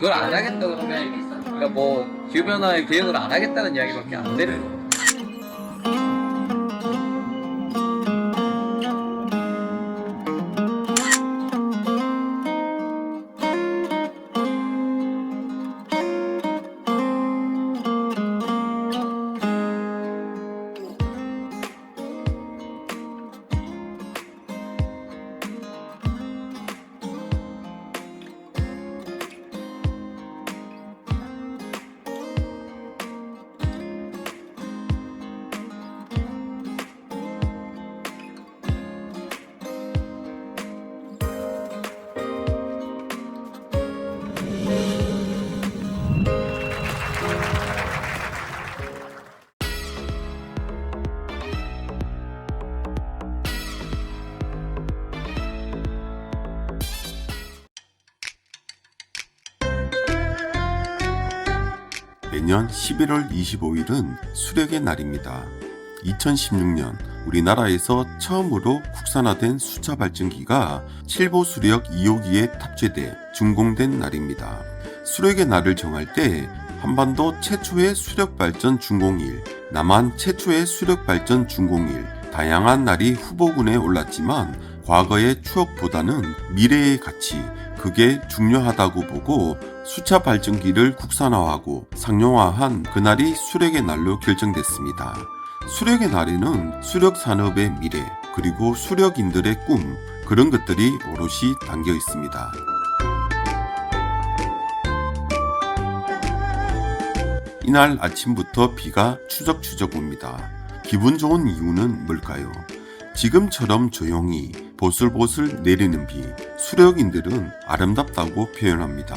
그걸 안 하겠다 그러면 그러니까 뭐 기후변화의 대응을 안 하겠다는 이야기밖에 안 되는 거예요. 매년 11월 25일은 수력의 날입니다. 2016년 우리나라에서 처음으로 국산화된 수차 발전기가 칠보 수력 2호기에 탑재돼 준공된 날입니다. 수력의 날을 정할 때 한반도 최초의 수력발전 준공일, 남한 최초의 수력발전 준공일, 다양한 날이 후보군에 올랐지만 과거의 추억보다는 미래의 가치, 그게 중요하다고 보고 수차 발전기를 국산화하고 상용화한 그날이 수력의 날로 결정됐습니다. 수력의 날에는 수력 산업의 미래, 그리고 수력인들의 꿈, 그런 것들이 오롯이 담겨 있습니다. 이날 아침부터 비가 추적추적 옵니다. 기분 좋은 이유는 뭘까요? 지금처럼 조용히 보슬보슬 내리는 비, 수력인들은 아름답다고 표현합니다.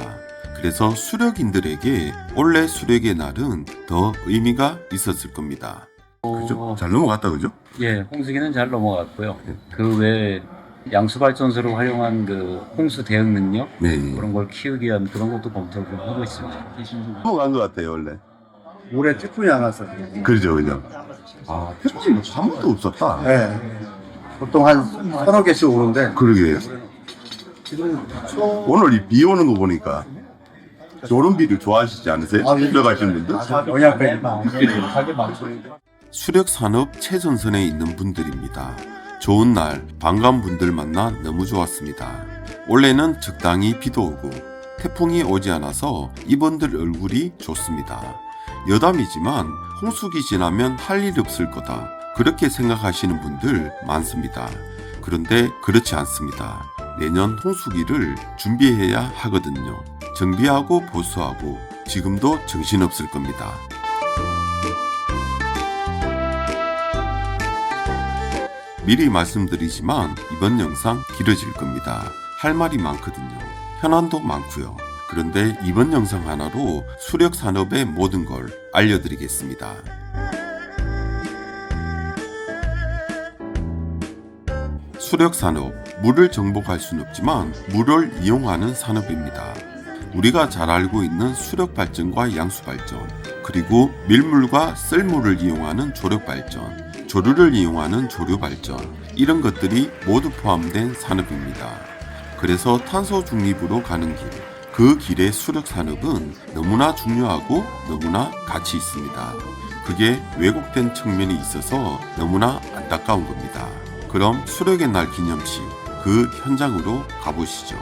그래서 수력인들에게 올해 수력의 날은 더 의미가 있었을 겁니다. 그죠? 잘 넘어갔다, 그죠? 예, 홍수기는 잘 넘어갔고요. 그 외에 양수발전소를 활용한 그 홍수 대응 능력 네. 그런 걸 키우기 위한 그런 것도 검토를 좀 하고 있습니다. 넘어간 것 같아요, 원래. 올해 태풍이 안 왔어요. 그죠, 그죠. 아, 태풍이 한 번도 없었다. 네. 보통 한 서너 개씩 오는데 그러게요. 오늘 이 비 오는 거 보니까 저런 비를 좋아하시지 않으세요? 들어가시는 분들? 영양가니까 수력 산업 최전선에 있는 분들입니다. 좋은 날 반가운 분들 만나 너무 좋았습니다. 원래는 적당히 비도 오고 태풍이 오지 않아서 이분들 얼굴이 좋습니다. 여담이지만 홍수기 지나면 할 일 없을 거다, 그렇게 생각하시는 분들 많습니다. 그런데 그렇지 않습니다. 내년 홍수기를 준비해야 하거든요. 정비하고 보수하고 지금도 정신없을 겁니다. 미리 말씀드리지만 이번 영상 길어질 겁니다. 할 말이 많거든요. 현안도 많고요. 그런데 이번 영상 하나로 수력 산업의 모든 걸 알려드리겠습니다. 수력 산업, 물을 정복할 수는 없지만 물을 이용하는 산업입니다. 우리가 잘 알고 있는 수력 발전과 양수 발전, 그리고 밀물과 썰물을 이용하는 조력 발전, 조류를 이용하는 조류 발전, 이런 것들이 모두 포함된 산업입니다. 그래서 탄소 중립으로 가는 길, 그 길의 수력 산업은 너무나 중요하고 너무나 가치 있습니다. 그게 왜곡된 측면이 있어서 너무나 안타까운 겁니다. 그럼 수력의 날 기념식, 그 현장으로 가보시죠.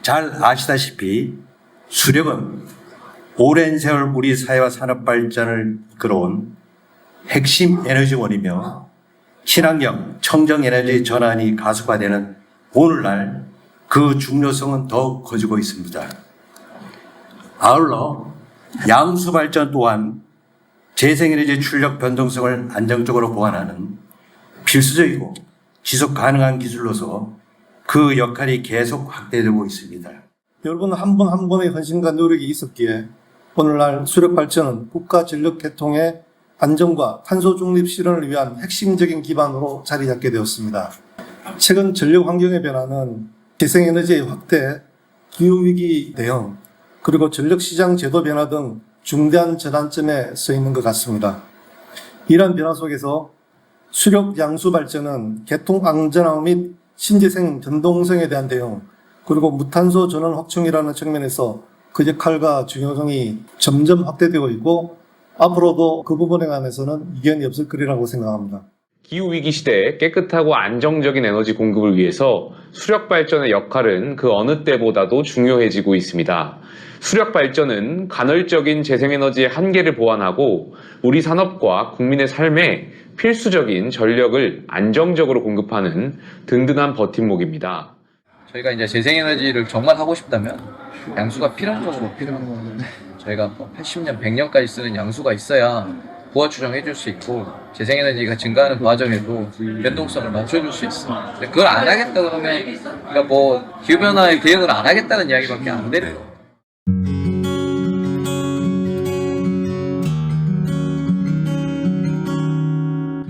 잘 아시다시피 수력은 오랜 세월 우리 사회와 산업 발전을 이끌어온 핵심 에너지원이며 친환경, 청정 에너지 전환이 가속화되는 오늘날 그 중요성은 더욱 커지고 있습니다. 아울러 양수 발전 또한 재생에너지 출력 변동성을 안정적으로 보완하는 필수적이고 지속 가능한 기술로서 그 역할이 계속 확대되고 있습니다. 여러분 한 분 한 분의 헌신과 노력이 있었기에 오늘날 수력 발전은 국가 전력 개통의 안정과 탄소 중립 실현을 위한 핵심적인 기반으로 자리 잡게 되었습니다. 최근 전력 환경의 변화는 재생에너지의 확대, 기후위기 대응, 그리고 전력시장 제도 변화 등 중대한 전환점에 서 있는 것 같습니다. 이러한 변화 속에서 수력 양수 발전은 개통 안전화 및 신재생 변동성에 대한 대응, 그리고 무탄소 전원 확충이라는 측면에서 그 역할과 중요성이 점점 확대되고 있고 앞으로도 그 부분에 관해서는 이견이 없을 거리라고 생각합니다. 기후위기 시대에 깨끗하고 안정적인 에너지 공급을 위해서 수력발전의 역할은 그 어느 때보다도 중요해지고 있습니다. 수력발전은 간헐적인 재생에너지의 한계를 보완하고 우리 산업과 국민의 삶에 필수적인 전력을 안정적으로 공급하는 든든한 버팀목입니다. 저희가 이제 재생에너지를 정말 하고 싶다면 양수가 필연적으로 필요한 거는 저희가 80년, 100년까지 쓰는 양수가 있어야 부하 추정해 줄 수 있고 재생에너지가 증가하는 과정에도 변동성을 맞춰줄 수 있어. 근데 그걸 안 하겠다 그러면 그러니까 뭐 기후변화에 대응을 안 하겠다는 이야기밖에 안 되는 거예요.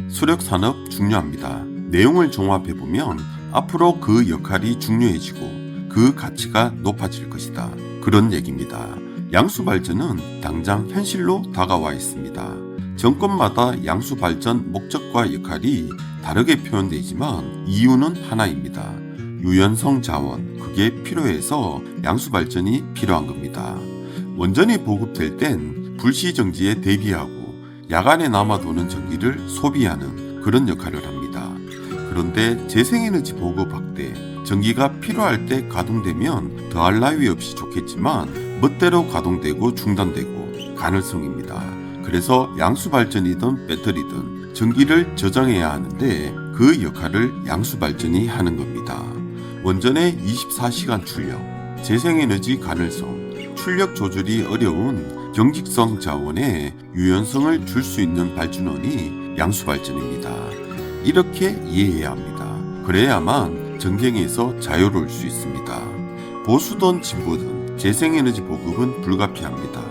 수력 산업 중요합니다. 내용을 종합해보면 앞으로 그 역할이 중요해지고 그 가치가 높아질 것이다. 그런 얘기입니다. 양수 발전은 당장 현실로 다가와 있습니다. 정권마다 양수 발전 목적과 역할이 다르게 표현되지만 이유는 하나입니다. 유연성 자원, 그게 필요해서 양수 발전이 필요한 겁니다. 원전이 보급될 땐 불시정지에 대비하고 야간에 남아도는 전기를 소비하는 그런 역할을 합니다. 그런데 재생에너지 보급 확대, 전기가 필요할 때 가동되면 더할 나위 없이 좋겠지만 멋대로 가동되고 중단되고 가능성입니다. 그래서 양수발전이든 배터리든 전기를 저장해야 하는데 그 역할을 양수발전이 하는 겁니다. 원전의 24시간 출력, 재생에너지 가능성, 출력 조절이 어려운 경직성 자원에 유연성을 줄 수 있는 발전원이 양수발전입니다. 이렇게 이해해야 합니다. 그래야만 전쟁에서 자유로울 수 있습니다. 보수든 진보든 재생에너지 보급은 불가피합니다.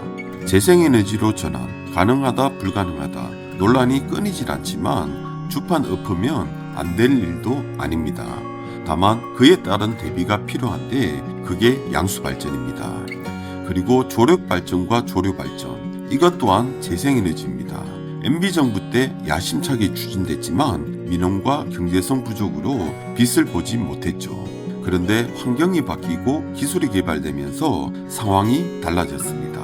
재생에너지로 전환, 가능하다 불가능하다 논란이 끊이질 않지만 주판 엎으면 안 될 일도 아닙니다. 다만 그에 따른 대비가 필요한데 그게 양수발전입니다. 그리고 조력발전과 조류발전, 이것 또한 재생에너지입니다. MB정부 때 야심차게 추진됐지만 민원과 경제성 부족으로 빛을 보지 못했죠. 그런데 환경이 바뀌고 기술이 개발되면서 상황이 달라졌습니다.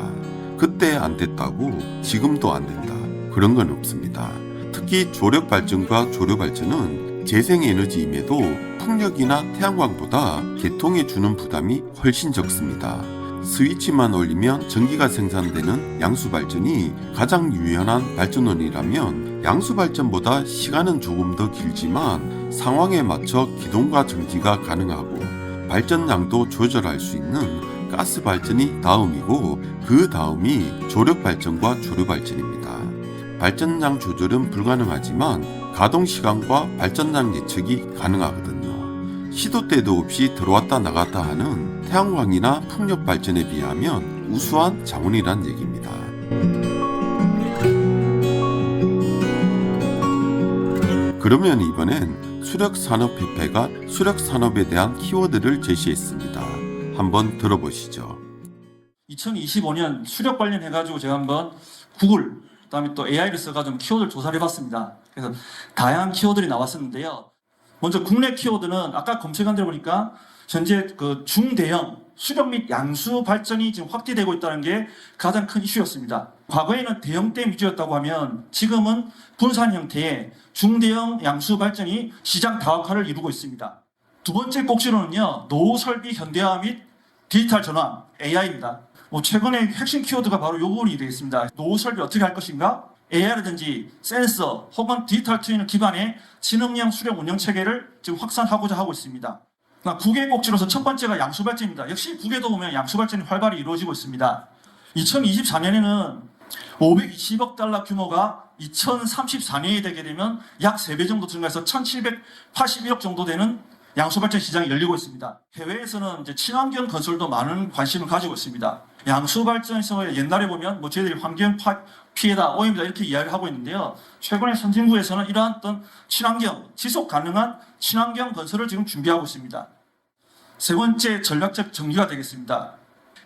그때 안 됐다고 지금도 안 된다, 그런 건 없습니다. 특히 조력발전과 조류발전은 재생에너지임에도 풍력이나 태양광보다 개통에 주는 부담이 훨씬 적습니다. 스위치만 올리면 전기가 생산되는 양수발전이 가장 유연한 발전원이라면 양수발전보다 시간은 조금 더 길지만 상황에 맞춰 기동과 정지가 가능하고 발전량도 조절할 수 있는 가스발전이 다음이고 그 다음이 조력발전과 조류발전입니다. 발전량 조절은 불가능하지만 가동시간과 발전량 예측이 가능하거든요. 시도 때도 없이 들어왔다 나갔다 하는 태양광이나 풍력 발전에 비하면 우수한 자원이란 얘기입니다. 그러면 이번엔 수력산업협회가 수력산업에 대한 키워드를 제시했습니다. 한번 들어보시죠. 2025년 수력 관련해가지고 제가 한번 구글, 그다음에 또 AI를 써가지고 키워드를 조사를 해봤습니다. 그래서 다양한 키워드들이 나왔었는데요. 먼저 국내 키워드는 아까 검색한 데 보니까 현재 그 중대형 수력 및 양수 발전이 지금 확대되고 있다는 게 가장 큰 이슈였습니다. 과거에는 대형댐 위주였다고 하면 지금은 분산 형태의 중대형 양수 발전이 시장 다각화를 이루고 있습니다. 두 번째 꼭지로는요, 노후 설비 현대화 및 디지털 전환, AI입니다. 최근에 핵심 키워드가 바로 이 부분이 되겠습니다. 노후 설비 어떻게 할 것인가? AI라든지 센서 혹은 디지털 트윈을 기반의 지능형 수력 운영 체계를 지금 확산하고자 하고 있습니다. 국외 꼭지로서 첫 번째가 양수 발전입니다. 역시 국외도 보면 양수 발전이 활발히 이루어지고 있습니다. 2024년에는 520억 달러 규모가 2034년이 되게 되면 약 3배 정도 증가해서 1781억 정도 되는 양수발전 시장이 열리고 있습니다. 해외에서는 이제 친환경 건설도 많은 관심을 가지고 있습니다. 양수발전소에 옛날에 보면 뭐 저희들이 환경 피해다, 오염이다 이렇게 이야기를 하고 있는데요. 최근에 선진국에서는 이러한 어떤 친환경, 지속 가능한 친환경 건설을 지금 준비하고 있습니다. 세 번째 전략적 정리가 되겠습니다.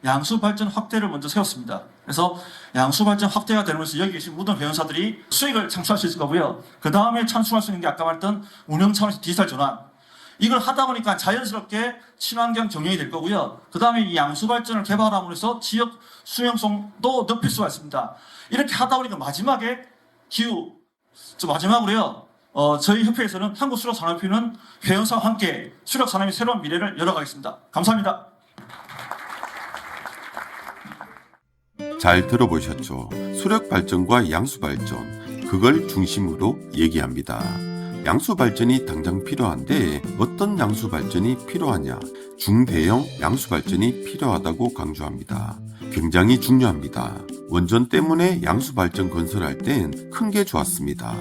양수발전 확대를 먼저 세웠습니다. 그래서 양수발전 확대가 되면서 여기 계신 모든 회원사들이 수익을 창출할 수 있을 거고요. 그 다음에 찬수할 수 있는 게 아까 말했던 운영 차원에서 디지털 전환. 이걸 하다 보니까 자연스럽게 친환경 경영이 될 거고요. 그 다음에 이 양수발전을 개발함으로써 지역 수용성도 높일 수가 있습니다. 이렇게 하다 보니까 마지막에 마지막으로요. 저희 협회에서는 한국수력산업협회는 회원사와 함께 수력산업의 새로운 미래를 열어가겠습니다. 감사합니다. 잘 들어보셨죠? 수력발전과 양수발전, 그걸 중심으로 얘기합니다. 양수발전이 당장 필요한데 어떤 양수발전이 필요하냐? 중대형 양수발전이 필요하다고 강조합니다. 굉장히 중요합니다. 원전 때문에 양수발전 건설할 땐 큰 게 좋았습니다.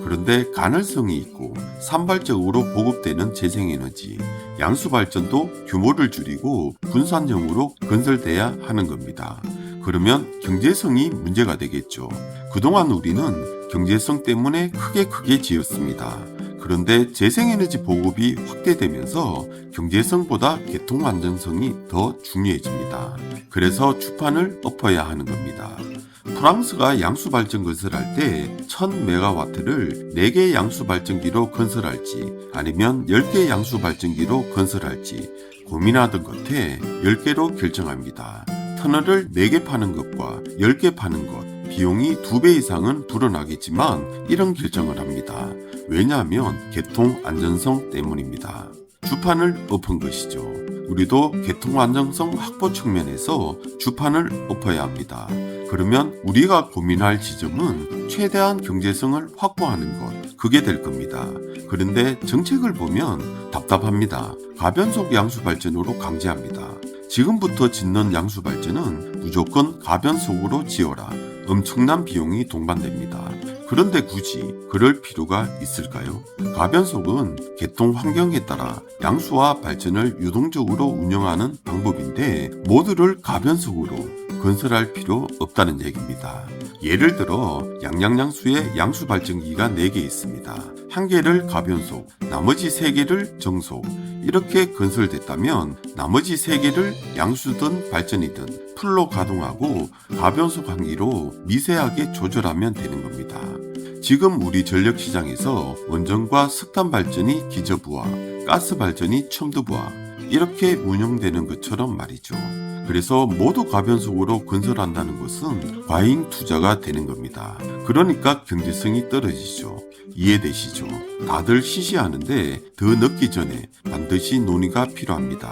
그런데 가능성이 있고 산발적으로 보급되는 재생에너지, 양수발전도 규모를 줄이고 분산형으로 건설돼야 하는 겁니다. 그러면 경제성이 문제가 되겠죠. 그동안 우리는 경제성 때문에 크게 지었습니다. 그런데 재생에너지 보급이 확대되면서 경제성보다 개통 안정성이 더 중요해집니다. 그래서 주판을 엎어야 하는 겁니다. 프랑스가 양수발전 건설할 때 1000메가와트를 4개 양수발전기로 건설할지 아니면 10개 양수발전기로 건설할지 고민하던 끝에 10개로 결정합니다. 터널을 4개 파는 것과 10개 파는 것, 비용이 2배 이상은 불어나겠지만 이런 결정을 합니다. 왜냐하면 개통 안전성 때문입니다. 주판을 엎은 것이죠. 우리도 개통 안정성 확보 측면에서 주판을 엎어야 합니다. 그러면 우리가 고민할 지점은 최대한 경제성을 확보하는 것, 그게 될 겁니다. 그런데 정책을 보면 답답합니다. 가변속 양수발전으로 강제합니다. 지금부터 짓는 양수발전은 무조건 가변속으로 지어라. 엄청난 비용이 동반됩니다. 그런데 굳이 그럴 필요가 있을까요? 가변속은 개통 환경에 따라 양수와 발전을 유동적으로 운영하는 방법인데 모두를 가변속으로 건설할 필요 없다는 얘기입니다. 예를 들어 양양양수에 양수발전기가 4개 있습니다. 1개를 가변속, 나머지 3개를 정속. 이렇게 건설됐다면 나머지 3개를 양수든 발전이든 풀로 가동하고 가변속 한기로 미세하게 조절하면 되는 겁니다. 지금 우리 전력시장에서 원전과 석탄 발전이 기저부하, 가스 발전이 첨두부하 이렇게 운영되는 것처럼 말이죠. 그래서 모두 가변속으로 건설한다는 것은 과잉 투자가 되는 겁니다. 그러니까 경제성이 떨어지죠. 이해되시죠? 다들 시시하는데 더 늦기 전에 반드시 논의가 필요합니다.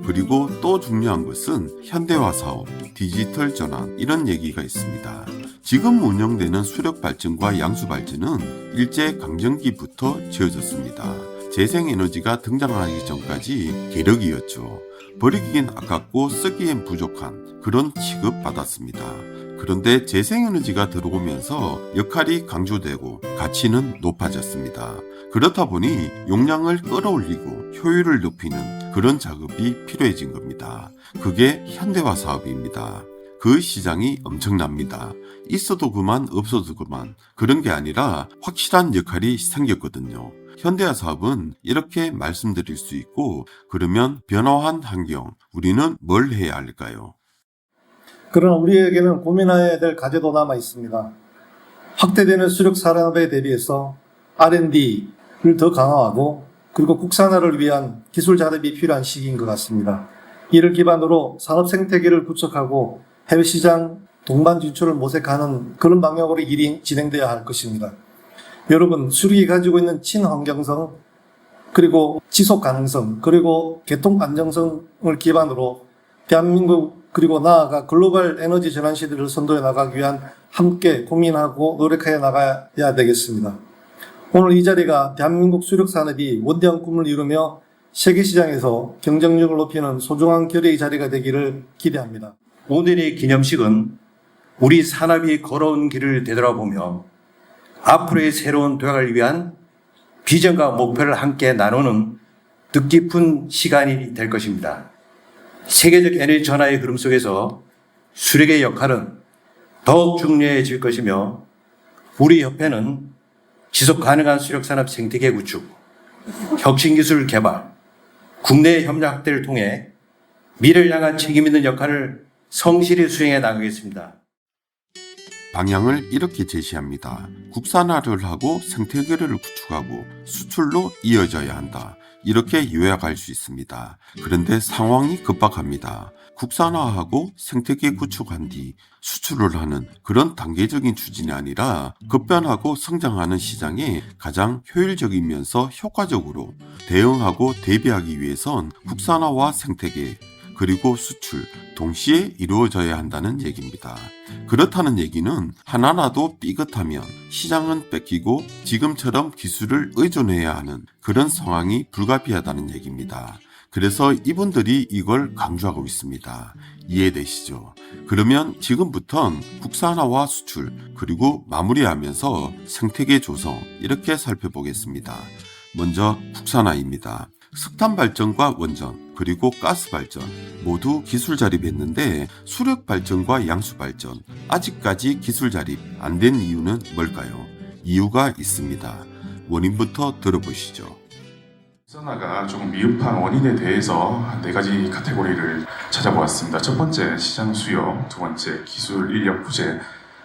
그리고 또 중요한 것은 현대화 사업, 디지털 전환 이런 얘기가 있습니다. 지금 운영되는 수력발전과 양수발전은 일제 강점기부터 지어졌습니다. 재생에너지가 등장하기 전까지 계력이었죠. 버리기엔 아깝고 쓰기엔 부족한 그런 취급받았습니다. 그런데 재생에너지가 들어오면서 역할이 강조되고 가치는 높아졌습니다. 그렇다 보니 용량을 끌어올리고 효율을 높이는 그런 작업이 필요해진 겁니다. 그게 현대화 사업입니다. 그 시장이 엄청납니다. 있어도 그만 없어도 그만 그런 게 아니라 확실한 역할이 생겼거든요. 현대화 사업은 이렇게 말씀드릴 수 있고 그러면 변화한 환경 우리는 뭘 해야 할까요? 그러나 우리에게는 고민해야 될 과제도 남아 있습니다. 확대되는 수력 산업에 대비해서 R&D를 더 강화하고 그리고 국산화를 위한 기술 자립이 필요한 시기인 것 같습니다. 이를 기반으로 산업 생태계를 구축하고 해외 시장 동반 진출을 모색하는 그런 방향으로 일이 진행돼야 할 것입니다. 여러분, 수력이 가지고 있는 친환경성, 그리고 지속 가능성, 그리고 개통 안정성을 기반으로 대한민국 그리고 나아가 글로벌 에너지 전환 시대를 선도해 나가기 위한 함께 고민하고 노력해 나가야 되겠습니다. 오늘 이 자리가 대한민국 수력 산업이 원대한 꿈을 이루며 세계 시장에서 경쟁력을 높이는 소중한 결의의 자리가 되기를 기대합니다. 오늘의 기념식은 우리 산업이 걸어온 길을 되돌아보며 앞으로의 새로운 도약을 위한 비전과 목표를 함께 나누는 뜻깊은 시간이 될 것입니다. 세계적 에너지 전환의 흐름 속에서 수력의 역할은 더욱 중요해질 것이며 우리 협회는 지속 가능한 수력 산업 생태계 구축, 혁신기술 개발, 국내 협력 확대를 통해 미래를 향한 책임 있는 역할을 성실히 수행해 나가겠습니다. 방향을 이렇게 제시합니다. 국산화를 하고 생태계를 구축하고 수출로 이어져야 한다. 이렇게 요약할 수 있습니다. 그런데 상황이 급박합니다. 국산화하고 생태계 구축한 뒤 수출을 하는 그런 단계적인 추진이 아니라 급변하고 성장하는 시장에 가장 효율적이면서 효과적으로 대응하고 대비하기 위해선 국산화와 생태계 그리고 수출 동시에 이루어져야 한다는 얘기입니다. 그렇다는 얘기는 하나라도 삐끗하면 시장은 뺏기고 지금처럼 기술을 의존해야 하는 그런 상황이 불가피하다는 얘기입니다. 그래서 이분들이 이걸 강조하고 있습니다. 이해되시죠? 그러면 지금부턴 국산화와 수출 그리고 마무리하면서 생태계 조성 이렇게 살펴보겠습니다. 먼저 국산화입니다. 석탄 발전과 원전 그리고 가스 발전 모두 기술 자립했는데 수력 발전과 양수 발전 아직까지 기술 자립 안 된 이유는 뭘까요? 이유가 있습니다. 원인부터 들어보시죠. 국산화가 조금 미흡한 원인에 대해서 한 4가지 카테고리를 찾아보았습니다. 첫 번째 시장 수요, 두 번째 기술 인력 부재,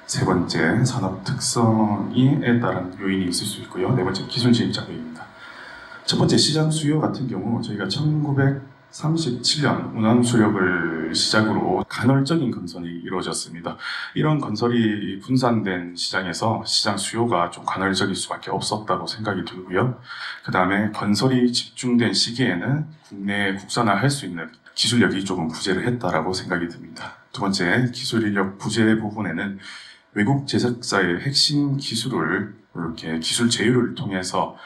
세 번째 산업 특성에 따른 요인이 있을 수 있고요. 네 번째 기술 진입 장벽입니다. 첫 번째 시장 수요 같은 경우 저희가 1937년 운항 수력을 시작으로 간헐적인 건설이 이루어졌습니다. 이런 건설이 분산된 시장에서 시장 수요가 좀 간헐적일 수밖에 없었다고 생각이 들고요. 그 다음에 건설이 집중된 시기에는 국내에 국산화할 수 있는 기술력이 조금 부재를 했다라고 생각이 듭니다. 두 번째 기술 인력 부재 부분에는 외국 제작사의 핵심 기술을 이렇게 기술 제휴를 통해서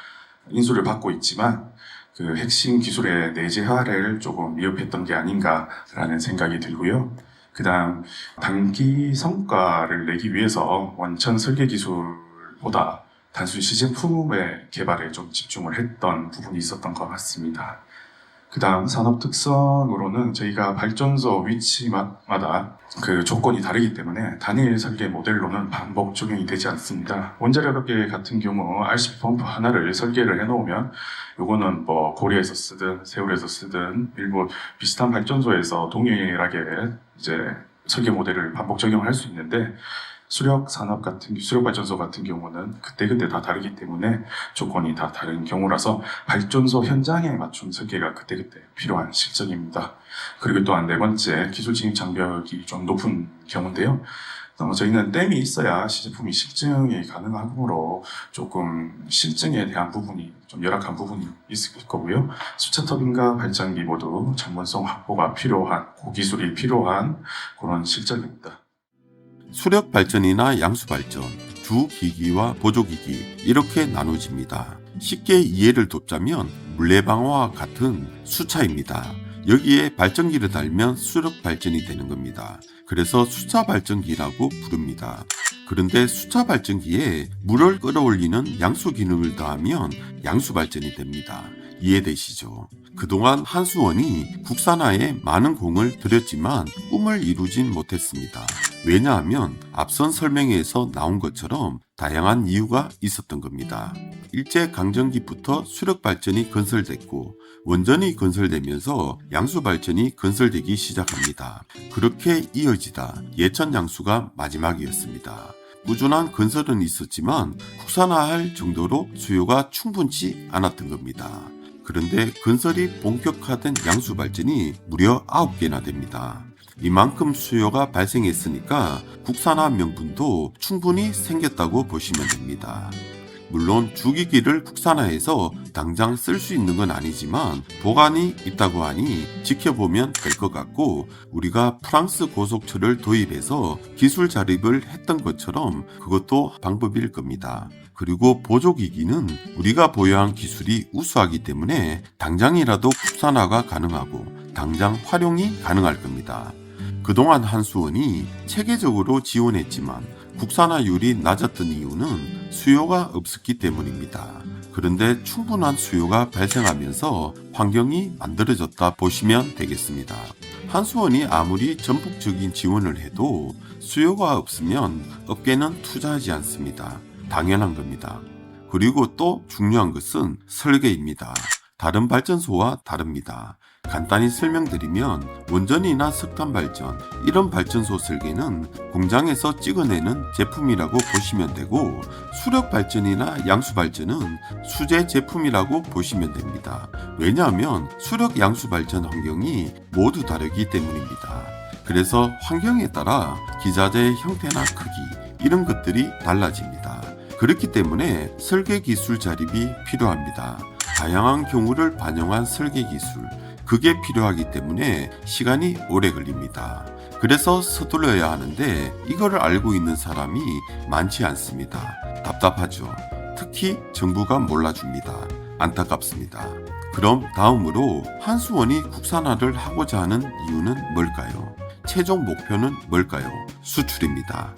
인수를 받고 있지만 그 핵심 기술의 내재화를 조금 미흡했던 게 아닌가라는 생각이 들고요. 그 다음 단기 성과를 내기 위해서 원천 설계 기술보다 단순 시제품의 개발에 좀 집중을 했던 부분이 있었던 것 같습니다. 그 다음 산업 특성으로는 저희가 발전소 위치마다 그 조건이 다르기 때문에 단일 설계 모델로는 반복 적용이 되지 않습니다. 원자력업계 같은 경우 RCP 펌프 하나를 설계를 해놓으면 요거는 뭐 고려에서 쓰든 세울에서 쓰든 일부 비슷한 발전소에서 동일하게 이제 설계 모델을 반복 적용할 수 있는데 수력 발전소 같은 경우는 그때그때 다 다르기 때문에 조건이 다 다른 경우라서 발전소 현장에 맞춘 설계가 그때그때 필요한 실정입니다. 그리고 또한 네 번째 기술 진입 장벽이 좀 높은 경우인데요. 저희는 댐이 있어야 시제품이 실증이 가능하므로 조금 실증에 대한 부분이 좀 열악한 부분이 있을 거고요. 수차 터빈과 발전기 모두 전문성 확보가 필요한 고기술이 필요한 그런 실정입니다. 수력 발전이나 양수 발전, 주 기기와 보조 기기 이렇게 나눠집니다. 쉽게 이해를 돕자면 물레방아와 같은 수차입니다. 여기에 발전기를 달면 수력 발전이 되는 겁니다. 그래서 수차 발전기라고 부릅니다. 그런데 수차 발전기에 물을 끌어올리는 양수 기능을 더하면 양수 발전이 됩니다. 이해되시죠? 그동안 한수원이 국산화에 많은 공을 들였지만 꿈을 이루진 못했습니다. 왜냐하면 앞선 설명에서 나온 것처럼 다양한 이유가 있었던 겁니다. 일제강점기부터 수력발전이 건설됐고 원전이 건설되면서 양수발전이 건설되기 시작합니다. 그렇게 이어지다 예천양수가 마지막이었습니다. 꾸준한 건설은 있었지만 국산화할 정도로 수요가 충분치 않았던 겁니다. 그런데 건설이 본격화된 양수발전이 무려 9개나 됩니다. 이만큼 수요가 발생했으니까 국산화 명분도 충분히 생겼다고 보시면 됩니다. 물론 주기기를 국산화해서 당장 쓸 수 있는 건 아니지만 보관이 있다고 하니 지켜보면 될 것 같고 우리가 프랑스 고속철을 도입해서 기술 자립을 했던 것처럼 그것도 방법일 겁니다. 그리고 보조기기는 우리가 보유한 기술이 우수하기 때문에 당장이라도 국산화가 가능하고 당장 활용이 가능할 겁니다. 그동안 한수원이 체계적으로 지원했지만 국산화율이 낮았던 이유는 수요가 없었기 때문입니다. 그런데 충분한 수요가 발생하면서 환경이 만들어졌다 보시면 되겠습니다. 한수원이 아무리 전폭적인 지원을 해도 수요가 없으면 업계는 투자하지 않습니다. 당연한 겁니다. 그리고 또 중요한 것은 설계입니다. 다른 발전소와 다릅니다. 간단히 설명드리면 원전이나 석탄 발전, 이런 발전소 설계는 공장에서 찍어내는 제품이라고 보시면 되고, 수력 발전이나 양수 발전은 수제 제품이라고 보시면 됩니다. 왜냐하면 수력 양수 발전 환경이 모두 다르기 때문입니다. 그래서 환경에 따라 기자재의 형태나 크기, 이런 것들이 달라집니다. 그렇기 때문에 설계 기술 자립이 필요합니다. 다양한 경우를 반영한 설계 기술, 그게 필요하기 때문에 시간이 오래 걸립니다. 그래서 서둘러야 하는데 이거를 알고 있는 사람이 많지 않습니다. 답답하죠. 특히 정부가 몰라줍니다. 안타깝습니다. 그럼 다음으로 한수원이 국산화를 하고자 하는 이유는 뭘까요? 최종 목표는 뭘까요? 수출입니다.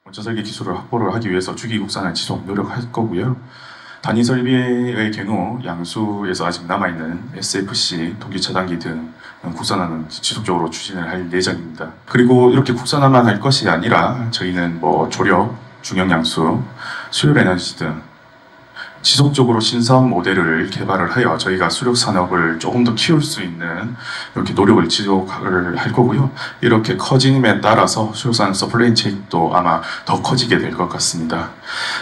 원전 설계 기술을 확보를 하기 위해서 주기 국산을 지속 노력할 거고요. 단위 설비의 경우 양수에서 아직 남아있는 SFC, 동기 차단기 등 국산화는 지속적으로 추진을 할 예정입니다. 그리고 이렇게 국산화만 할 것이 아니라 저희는 조력, 중형 양수, 수열 에너지 등 지속적으로 신사업 모델을 개발을 하여 저희가 수력 산업을 조금 더 키울 수 있는 이렇게 노력을 지속을 할 거고요. 이렇게 커짐에 따라서 수력산 서플라이 체인도 아마 더 커지게 될 것 같습니다.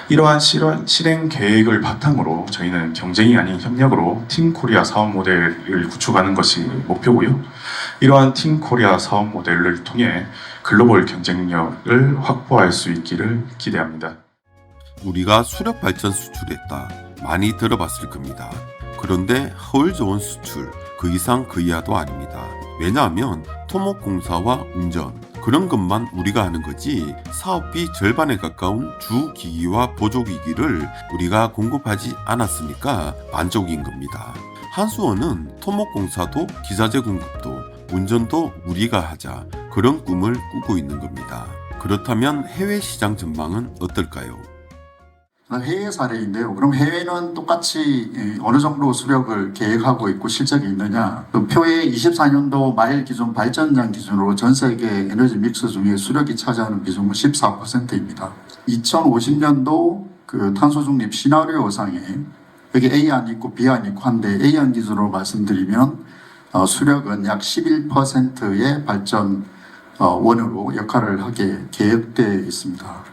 이러한 실행 계획을 바탕으로 저희는 경쟁이 아닌 협력으로 팀 코리아 사업 모델을 구축하는 것이 목표고요. 이러한 팀 코리아 사업 모델을 통해 글로벌 경쟁력을 확보할 수 있기를 기대합니다. 우리가 수력 발전 수출했다. 많이 들어봤을 겁니다. 그런데 허울 좋은 수출, 그 이상 그 이하도 아닙니다. 왜냐하면 토목공사와 운전, 그런 것만 우리가 하는 거지 사업비 절반에 가까운 주기기와 보조기기를 우리가 공급하지 않았으니까 만족인 겁니다. 한수원은 토목공사도 기자재 공급도 운전도 우리가 하자, 그런 꿈을 꾸고 있는 겁니다. 그렇다면 해외 시장 전망은 어떨까요? 해외 사례인데요. 그럼 해외는 똑같이 어느 정도 수력을 계획하고 있고 실적이 있느냐? 그 표에 24년도 말 기준 발전량 기준으로 전 세계 에너지 믹스 중에 수력이 차지하는 비중은 14%입니다. 2050년도 그 탄소 중립 시나리오 상에 여기 A안 있고 B안 있고 한데 A안 기준으로 말씀드리면 수력은 약 11%의 발전 원으로 역할을 하게 계획되어 있습니다.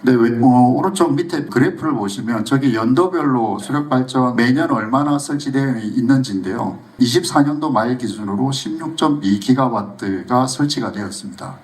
네, 오른쪽 밑에 그래프를 보시면 저기 연도별로 수력발전 매년 얼마나 설치되어 있는지인데요. 24년도 말 기준으로 16.2기가와트가 설치가 되었습니다.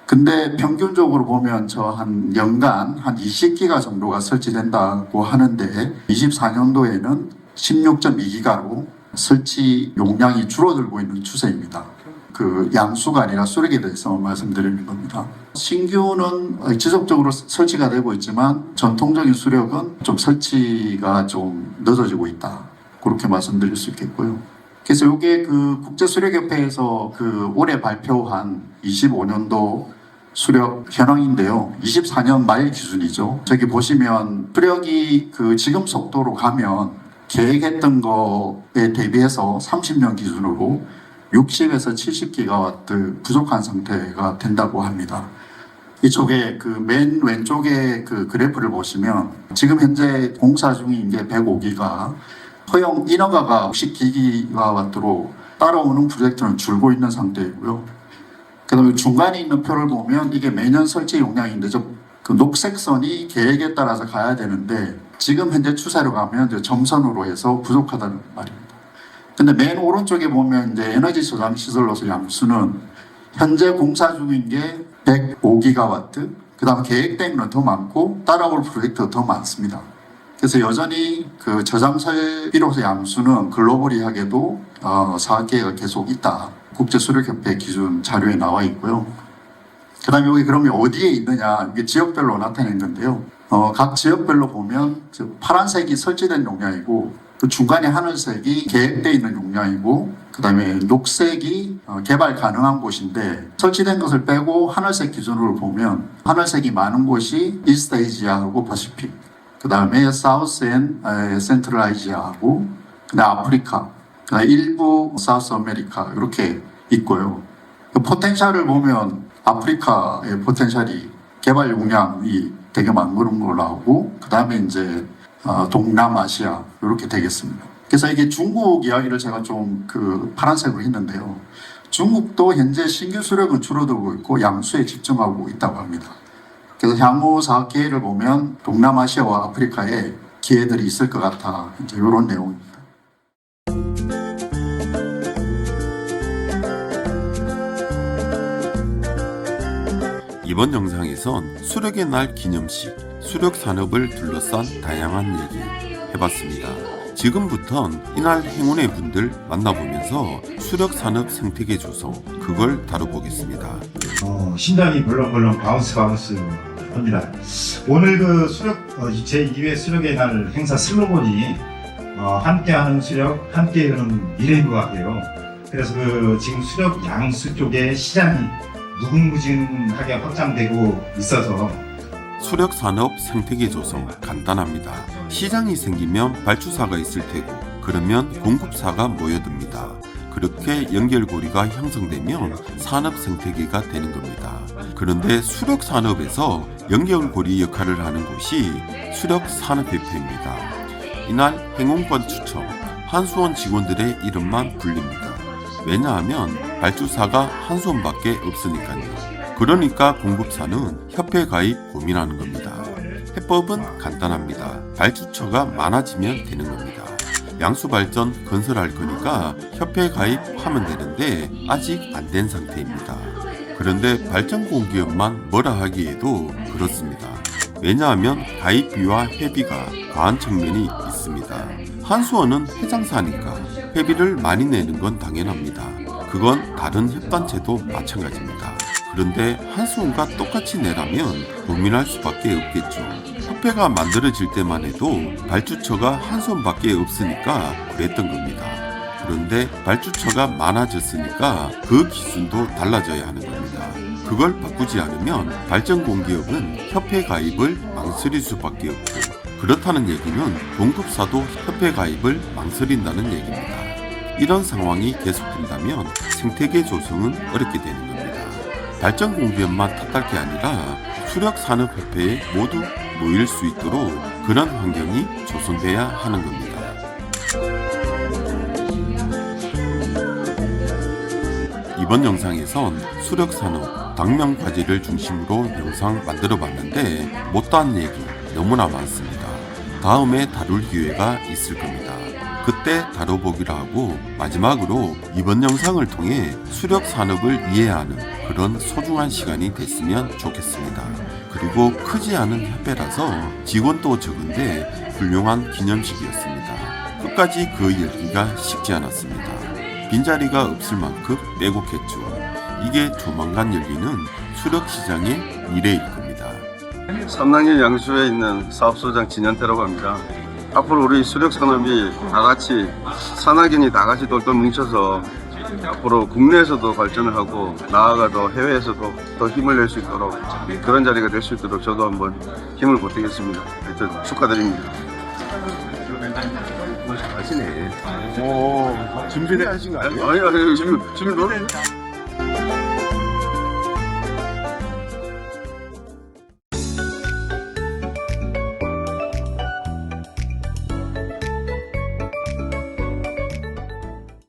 근데 평균적으로 보면 저 한 연간 한 20기가 정도가 설치된다고 하는데 24년도에는 16.2기가로 설치 용량이 줄어들고 있는 추세입니다. 그 양수가 아니라 수력에 대해서 말씀드리는 겁니다. 신규는 지속적으로 설치가 되고 있지만 전통적인 수력은 좀 설치가 좀 늦어지고 있다. 그렇게 말씀드릴 수 있겠고요. 그래서 이게 그 국제수력협회에서 그 올해 발표한 25년도 수력 현황인데요. 24년 말 기준이죠. 저기 보시면 수력이 그 지금 속도로 가면 계획했던 거에 대비해서 30년 기준으로 60에서 70기가와트 부족한 상태가 된다고 합니다. 이쪽에 그 맨 왼쪽에 그 그래프를 보시면 지금 현재 공사 중인 게 105기가, 허용 인허가가 60기가와트로 따라오는 프로젝트는 줄고 있는 상태이고요. 그다음에 중간에 있는 표를 보면 이게 매년 설치 용량인데 그 녹색 선이 계획에 따라서 가야 되는데 지금 현재 추세로 가면 이제 점선으로 해서 부족하다는 말입니다. 근데 맨 오른쪽에 보면 이제 에너지 저장 시설로서 양수는 현재 공사 중인 게 105기가와트, 그 다음 계획된 건 더 많고 따라올 프로젝트가 더 많습니다. 그래서 여전히 그 저장 설비로서 양수는 글로벌리하게도 4개가 계속 있다. 국제수력협회 기준 자료에 나와 있고요. 그 다음에 여기 그러면 어디에 있느냐, 이게 지역별로 나타낸 건데요. 각 지역별로 보면 파란색이 설치된 용량이고 그 중간에 하늘색이 계획되어 있는 용량이고 그 다음에 녹색이 개발 가능한 곳인데 설치된 것을 빼고 하늘색 기준으로 보면 하늘색이 많은 곳이 이스트 아시아하고 퍼시픽, 그 다음에 사우스 앤 센트럴 아시아하고 그다음 아프리카, 그다음 일부 사우스 아메리카 이렇게 있고요. 그 포텐셜을 보면 아프리카의 포텐셜이 개발 용량이 되게 많은 걸로 나오고 그 다음에 이제 동남아시아 이렇게 되겠습니다. 그래서 이게 중국 이야기를 제가 좀 그 파란색으로 했는데요. 중국도 현재 신규 수력은 줄어들고 있고 양수에 집중하고 있다고 합니다. 그래서 향후 사업 기회를 보면 동남아시아와 아프리카에 기회들이 있을 것 같아 이제 이런 내용입니다. 이번 영상에선 수력의 날 기념식, 수력 산업을 둘러싼 다양한 얘기 해봤습니다. 지금부턴 이날 행운의 분들 만나보면서 수력 산업 생태계 조성, 그걸 다뤄보겠습니다. 심장이 벌렁벌렁 바운스 합니다. 오늘 그 수력 제2회 수력의 날 행사 슬로건이 함께하는 수력, 함께 하는 미래인 것 같아요. 그래서 그 지금 수력 양수 쪽에 시장이 무궁무진하게 확장되고 있어서 수력 산업 생태계 조성 간단합니다. 시장이 생기면 발주사가 있을 테고 그러면 공급사가 모여듭니다. 그렇게 연결고리가 형성되면 산업 생태계가 되는 겁니다. 그런데 수력 산업에서 연결고리 역할을 하는 곳이 수력산업협회입니다. 이날 행운권 추첨, 한수원 직원들의 이름만 불립니다. 왜냐하면 발주사가 한수원밖에 없으니까요. 그러니까 공급사는 협회 가입 고민하는 겁니다. 해법은 간단합니다. 발주처가 많아지면 되는 겁니다. 양수발전 건설할 거니까 협회 가입하면 되는데 아직 안 된 상태입니다. 그런데 발전공기업만 뭐라 하기에도 그렇습니다. 왜냐하면 가입비와 회비가 과한 측면이 있습니다. 한수원은 해장사니까 회비를 많이 내는 건 당연합니다. 그건 다른 협단체도 마찬가지입니다. 그런데 한수원과 똑같이 내라면 고민할 수밖에 없겠죠. 협회가 만들어질 때만 해도 발주처가 한수원밖에 없으니까 그랬던 겁니다. 그런데 발주처가 많아졌으니까 그 기준도 달라져야 하는 겁니다. 그걸 바꾸지 않으면 발전공기업은 협회 가입을 망설일 수밖에 없고, 그렇다는 얘기는 공급사도 협회 가입을 망설인다는 얘기입니다. 이런 상황이 계속된다면 생태계 조성은 어렵게 되는 겁니다. 발전공기업만 탓할 게 아니라 수력산업협회에 모두 모일 수 있도록 그런 환경이 조성돼야 하는 겁니다. 이번 영상에선 수력산업, 당면과제를 중심으로 영상 만들어 봤는데 못다한 얘기 너무나 많습니다. 다음에 다룰 기회가 있을 겁니다. 그때 다뤄보기로 하고, 마지막으로 이번 영상을 통해 수력산업을 이해하는 그런 소중한 시간이 됐으면 좋겠습니다. 그리고 크지 않은 협회라서 직원도 적은데 훌륭한 기념식이었습니다. 끝까지 그 열기가 식지 않았습니다. 빈자리가 없을 만큼 빼곡했죠. 이게 조만간 열리는 수력시장의 미래일 겁니다. 삼랑리 양수에 있는 사업소장 진현태라고 합니다. 앞으로 우리 수력산업이 다같이 산학인이 다같이 똘똘 뭉쳐서 앞으로 국내에서도 발전을 하고 나아가 더 해외에서도 더 힘을 낼 수 있도록 그런 자리가 될 수 있도록 저도 한번 힘을 보태겠습니다. 하여튼 축하드립니다. 아시네. 오, 준비를 하신 거 아니에요? 아니, 지금 너무